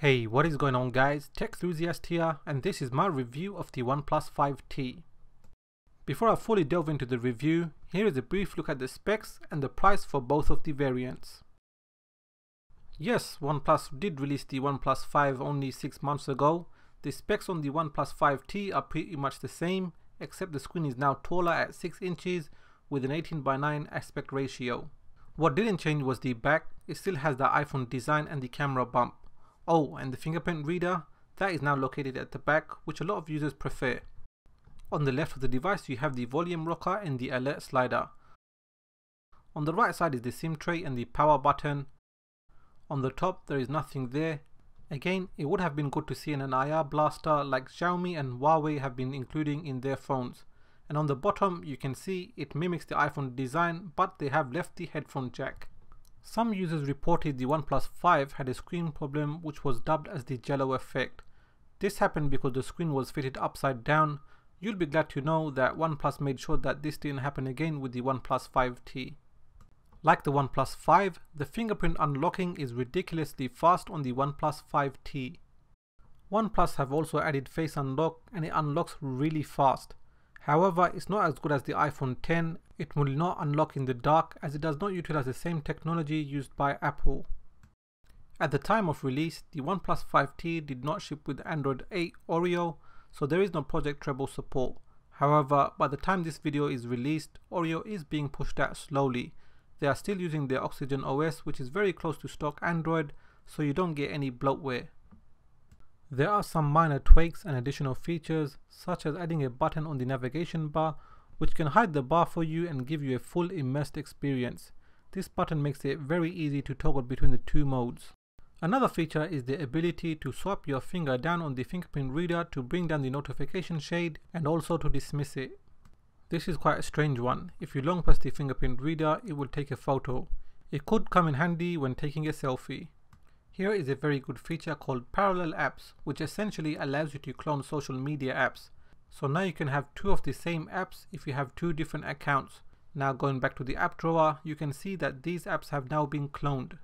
Hey, what is going on guys, Techthusiast here, and this is my review of the OnePlus 5T. Before I fully delve into the review, here is a brief look at the specs and the price for both of the variants. Yes, OnePlus did release the OnePlus 5 only 6 months ago. The specs on the OnePlus 5T are pretty much the same, except the screen is now taller at 6 inches with an 18:9 aspect ratio. What didn't change was the back. It still has the iPhone design and the camera bump. Oh, and the fingerprint reader, that is now located at the back, which a lot of users prefer. On the left of the device you have the volume rocker and the alert slider. On the right side is the SIM tray and the power button. On the top there is nothing there. Again, it would have been good to see an IR blaster like Xiaomi and Huawei have been including in their phones. And on the bottom you can see it mimics the iPhone design, but they have left the headphone jack. Some users reported the OnePlus 5 had a screen problem which was dubbed as the jello effect. This happened because the screen was fitted upside down. You'll be glad to know that OnePlus made sure that this didn't happen again with the OnePlus 5T. Like the OnePlus 5, the fingerprint unlocking is ridiculously fast on the OnePlus 5T. OnePlus have also added Face Unlock and it unlocks really fast. However, it's not as good as the iPhone X. It will not unlock in the dark as it does not utilize the same technology used by Apple. At the time of release, the OnePlus 5T did not ship with Android 8 Oreo, so there is no Project Treble support. However, by the time this video is released, Oreo is being pushed out slowly. They are still using their Oxygen OS, which is very close to stock Android, so you don't get any bloatware. There are some minor tweaks and additional features, such as adding a button on the navigation bar which can hide the bar for you and give you a full immersed experience. This button makes it very easy to toggle between the two modes. Another feature is the ability to swipe your finger down on the fingerprint reader to bring down the notification shade and also to dismiss it. This is quite a strange one. If you long press the fingerprint reader, it will take a photo. It could come in handy when taking a selfie. Here is a very good feature called Parallel Apps, which essentially allows you to clone social media apps. So now you can have two of the same apps if you have two different accounts. Now going back to the app drawer, you can see that these apps have now been cloned.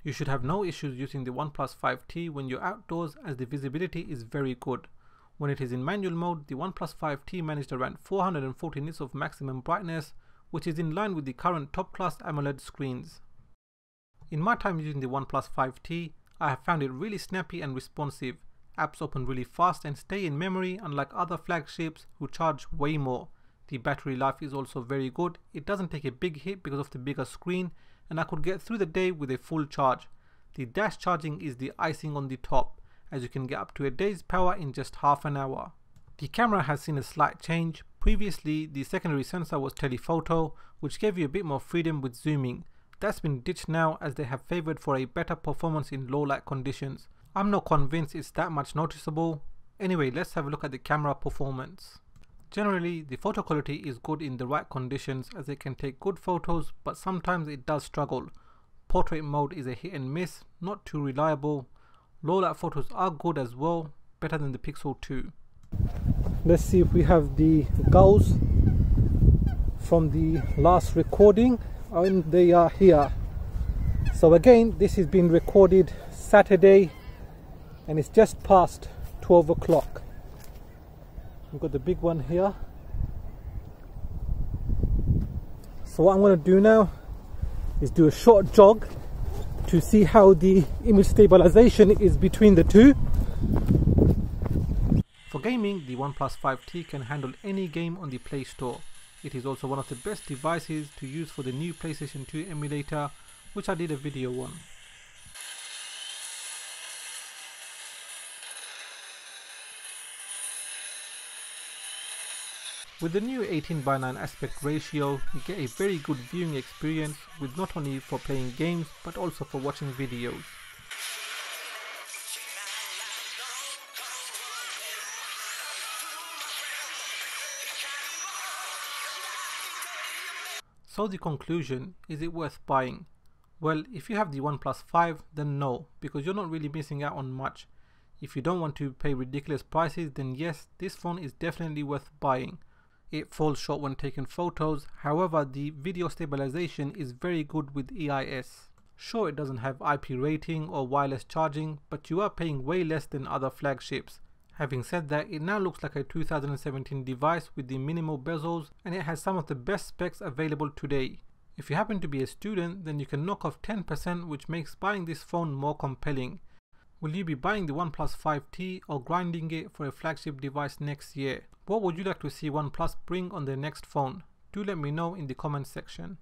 You should have no issues using the OnePlus 5T when you're outdoors, as the visibility is very good. When it is in manual mode, the OnePlus 5T managed around 440 nits of maximum brightness, which is in line with the current top class AMOLED screens. In my time using the OnePlus 5T, I have found it really snappy and responsive. Apps open really fast and stay in memory, unlike other flagships who charge way more. The battery life is also very good. It doesn't take a big hit because of the bigger screen, and I could get through the day with a full charge. The dash charging is the icing on the top, as you can get up to a day's power in just half an hour. The camera has seen a slight change. Previously, the secondary sensor was telephoto, which gave you a bit more freedom with zooming. That's been ditched now as they have favoured for a better performance in low light conditions. I'm not convinced it's that much noticeable. Anyway, let's have a look at the camera performance. Generally, the photo quality is good in the right conditions as it can take good photos, but sometimes it does struggle. Portrait mode is a hit and miss, not too reliable. Low light photos are good as well, better than the Pixel 2. Let's see if we have the goals from the last recording, and they are here. So again, this is being recorded Saturday and it's just past 12 o'clock. We've got the big one here. So what I'm going to do now is do a short jog to see how the image stabilization is between the two. For gaming, the OnePlus 5T can handle any game on the Play Store. It is also one of the best devices to use for the new PlayStation 2 emulator, which I did a video on. With the new 18:9 aspect ratio, you get a very good viewing experience, with not only for playing games but also for watching videos. So the conclusion, is it worth buying? Well, if you have the OnePlus 5, then no, because you're not really missing out on much. If you don't want to pay ridiculous prices, then yes, this phone is definitely worth buying. It falls short when taking photos, however the video stabilization is very good with EIS. Sure, it doesn't have IP rating or wireless charging, but you are paying way less than other flagships. Having said that, it now looks like a 2017 device with the minimal bezels, and it has some of the best specs available today. If you happen to be a student, then you can knock off 10%, which makes buying this phone more compelling. Will you be buying the OnePlus 5T or grinding it for a flagship device next year? What would you like to see OnePlus bring on their next phone? Do let me know in the comments section.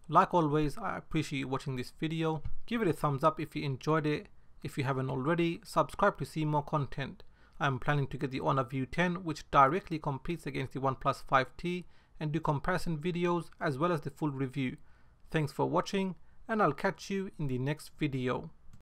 Like always, I appreciate you watching this video. Give it a thumbs up if you enjoyed it. If you haven't already, subscribe to see more content. I am planning to get the Honor View 10, which directly competes against the OnePlus 5T, and do comparison videos as well as the full review. Thanks for watching, and I'll catch you in the next video.